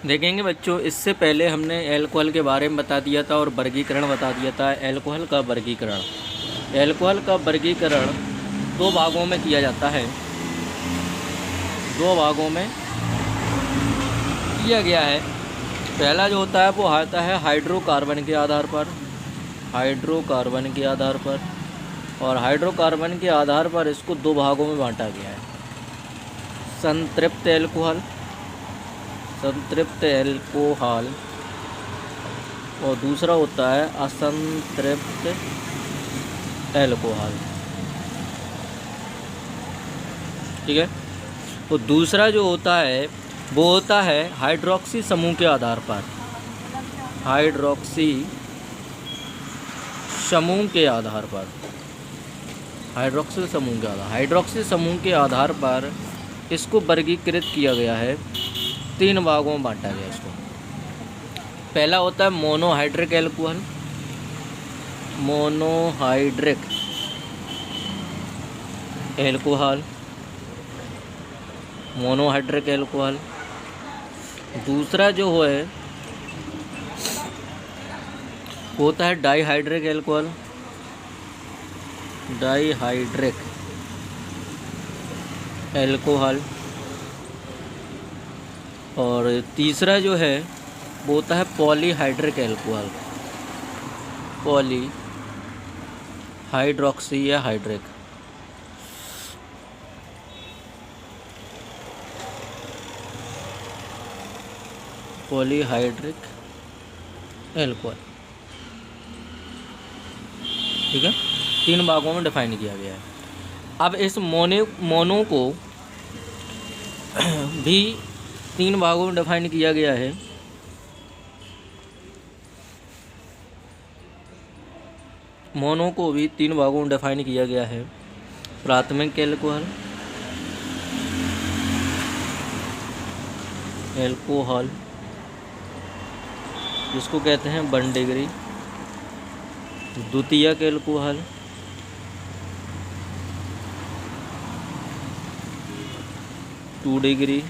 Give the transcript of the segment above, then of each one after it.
देखेंगे बच्चों, इससे पहले हमने एल्कोहल के बारे में बता दिया था और वर्गीकरण बता दिया था। एल्कोहल का वर्गीकरण दो भागों में किया जाता है, दो भागों में किया गया है। पहला जो होता है वो आता है हाइड्रोकार्बन के आधार पर, और हाइड्रोकार्बन के आधार पर इसको दो भागों में बांटा गया है, संतृप्त एल्कोहल और दूसरा होता है असंतृप्त एल्कोहल। ठीक है। तो दूसरा जो होता है वो होता है हाइड्रोक्सी समूह के आधार पर, हाइड्रोक्सी समूह के आधार पर इसको वर्गीकृत किया गया है, तीन भागों में बांटा गया इसको। पहला होता है मोनोहाइड्रिक एल्कोहल। दूसरा जो है होता है डाईहाइड्रिक एल्कोहल। और तीसरा जो है वो होता है पॉलीहाइड्रिक एल्कोहल, पॉलीहाइड्रोक्सी या हाइड्रिक। Polyhydric alcohol. ठीक है, तीन भागों में डिफाइन किया गया है। अब इस मोनो को भी तीन भागों में डिफाइन किया गया है। मोनो को भी तीन भागों में डिफाइन किया गया है, प्राथमिक एल्कोहल जिसको कहते हैं 1 डिग्री, द्वितीयक एल्कोहल, टू डिग्री,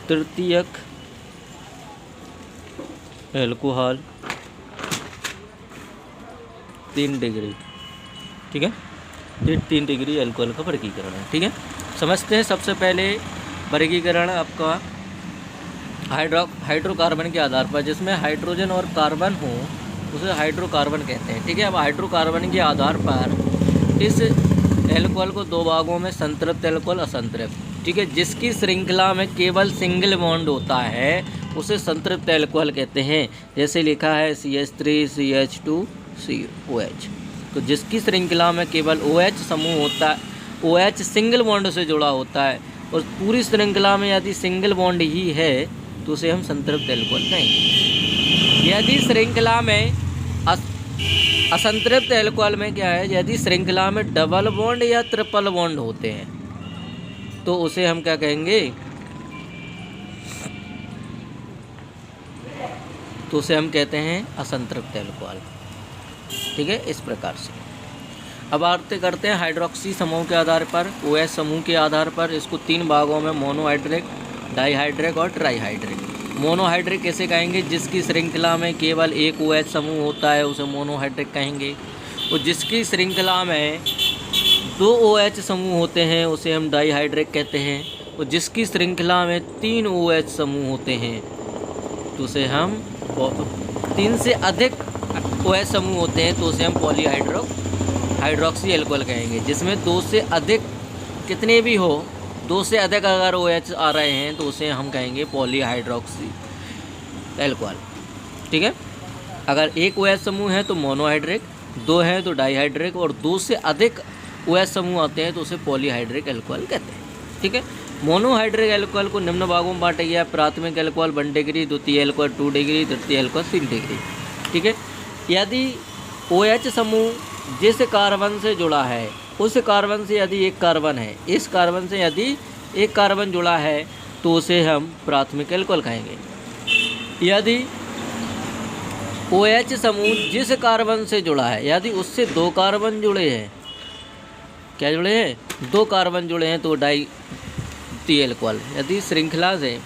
तृतीयक एल्कोहल 3 डिग्री। ठीक है, ये 3 डिग्री एल्कोहल का वर्गीकरण है। ठीक है, समझते हैं। सबसे पहले वर्गीकरण आपका हाइड्रोकार्बन के आधार पर, जिसमें हाइड्रोजन और कार्बन हो उसे हाइड्रोकार्बन कहते हैं। ठीक है, अब हाइड्रोकार्बन के आधार पर इस एल्कोहल को दो भागों में संतृप्त एल्कोहल, असंतृप्त। ठीक है, जिसकी श्रृंखला में केवल सिंगल बॉन्ड होता है उसे संतृप्त एल्कोहल कहते हैं। जैसे लिखा है CH3 CH2 COH। तो जिसकी श्रृंखला में केवल OH समूह होता है, OH सिंगल बॉन्ड से जुड़ा होता है, और पूरी श्रृंखला में यदि सिंगल बॉन्ड ही है तो उसे हम संतृप्त एल्कोहल कहेंगे। यदि श्रृंखला में असंतृप्त एल्कोहल में क्या है, यदि श्रृंखला में डबल बॉन्ड या ट्रिपल बॉन्ड होते हैं तो उसे हम क्या कहेंगे, तो उसे हम कहते हैं असंतृप्त एल्कोहल। ठीक है, इस प्रकार से। अब आगे करते हैं हाइड्रोक्सी समूह के आधार पर, OH समूह के आधार पर इसको तीन भागों में मोनोहाइड्रिक, डाईहाइड्रिक और ट्राईहाइड्रिक। मोनोहाइड्रिक कैसे कहेंगे, जिसकी श्रृंखला में केवल एक OH समूह होता है उसे मोनोहाइड्रिक कहेंगे। और जिसकी श्रृंखला में दो OH समूह होते हैं उसे हम डाईहाइड्रिक कहते हैं। और जिसकी श्रृंखला में 3 OH समूह होते हैं तो उसे हम 3 से अधिक OH समूह होते हैं तो उसे हम हाइड्रोक्सी एल्कोहल कहेंगे। जिसमें 2 से अधिक कितने भी हो, 2 से अधिक अगर OH आ रहे हैं तो उसे हम कहेंगे पॉलीहाइड्रोक्सी एल्कोहल। ठीक है, अगर एक OH समूह है तो मोनोहाइड्रिक, 2 है तो डाईहाइड्रिक, और 2 से अधिक OH समूह आते हैं तो उसे पॉलीहाइड्रिक एल्कोहल कहते हैं। ठीक है, मोनोहाइड्रिक एल्कोहल को निम्न भागों में बांटा गया है, प्राथमिक एल्कोहल 1 डिग्री, द्वितीय एल्कोहल 2 डिग्री, तृतीय एल्कोहल 3 डिग्री। ठीक है, यदि OH समूह जिस कार्बन से जुड़ा है उस कार्बन से यदि एक कार्बन है, इस कार्बन से यदि एक कार्बन जुड़ा है तो उसे हम प्राथमिक एल्कोहल कहेंगे। यदि OH समूह जिस कार्बन से जुड़ा है, यदि उससे 2 कार्बन जुड़े हैं, क्या जुड़े हैं, 2 कार्बन जुड़े हैं तो डाई एल्कोहल। यदि श्रृंखला से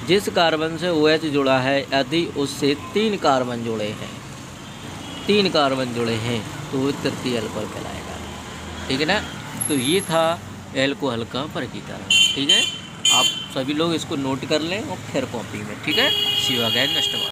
जिस कार्बन से OH जुड़ा है यदि उससे 3 कार्बन जुड़े हैं, 3 कार्बन जुड़े हैं तो वो तृतीय अल्कोहल कहलाएगा। ठीक है ना। तो ये था एल्कोहल का वर्गीकरण। ठीक है, आप सभी लोग इसको नोट कर लें और फिर कॉपी में। ठीक है, सी यू अगेन नेक्स्ट बार।